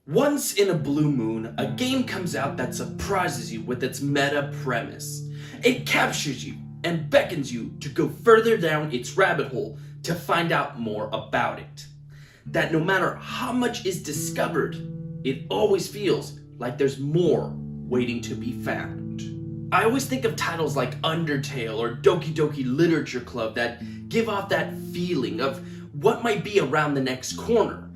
Once in a blue moon, a game comes out that surprises you with its meta premise. It captures you and beckons you to go further down its rabbit hole to find out more about it. That no matter how much is discovered, it always feels like there's more waiting to be found. I always think of titles like Undertale or Doki Doki Literature Club that give off that feeling of what might be around the next corner.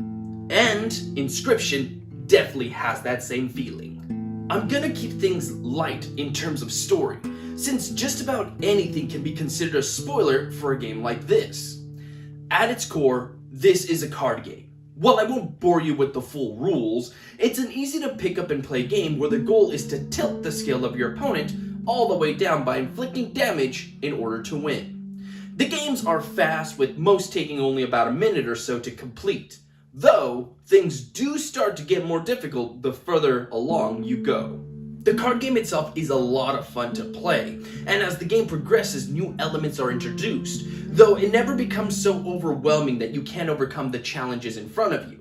And Inscryption definitely has that same feeling. I'm gonna keep things light in terms of story, since just about anything can be considered a spoiler for a game like this. At its core, this is a card game. While I won't bore you with the full rules, it's an easy to pick up and play game where the goal is to tilt the scale of your opponent all the way down by inflicting damage in order to win. The games are fast, with most taking only about a minute or so to complete, though things do start to get more difficult the further along you go. The card game itself is a lot of fun to play, and as the game progresses, new elements are introduced, though it never becomes so overwhelming that you can't overcome the challenges in front of you.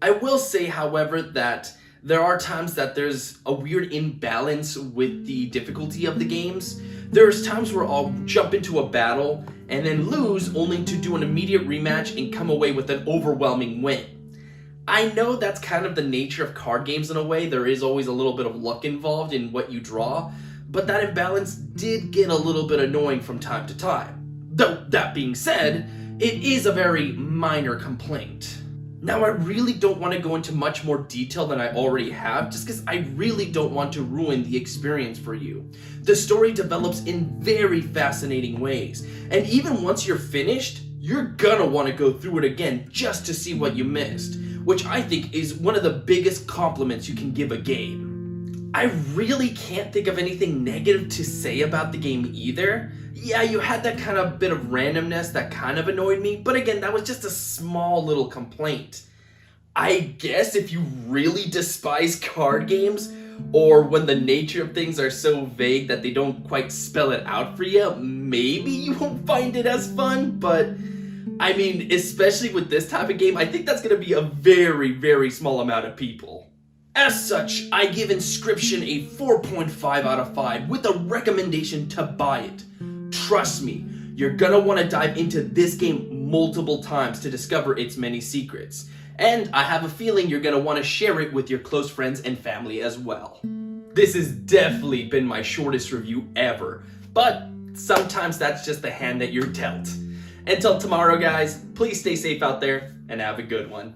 I will say, however, that there are times that there's a weird imbalance with the difficulty of the games. There's times where I'll jump into a battle and then lose only to do an immediate rematch and come away with an overwhelming win. I know that's kind of the nature of card games in a way. There is always a little bit of luck involved in what you draw, but that imbalance did get a little bit annoying from time to time. Though, that being said, it is a very minor complaint. Now, I really don't want to go into much more detail than I already have, just because I really don't want to ruin the experience for you. The story develops in very fascinating ways, and even once you're finished, you're gonna want to go through it again just to see what you missed, which I think is one of the biggest compliments you can give a game. I really can't think of anything negative to say about the game either. Yeah, you had that kind of bit of randomness that kind of annoyed me, but again, that was just a small little complaint. I guess if you really despise card games, or when the nature of things are so vague that they don't quite spell it out for you, maybe you won't find it as fun, but I mean, especially with this type of game, I think that's going to be a very, very small amount of people. As such, I give Inscryption a 4.5 out of 5 with a recommendation to buy it. Trust me, you're gonna want to dive into this game multiple times to discover its many secrets. And I have a feeling you're gonna want to share it with your close friends and family as well. This has definitely been my shortest review ever, but sometimes that's just the hand that you're dealt. Until tomorrow, guys, please stay safe out there and have a good one.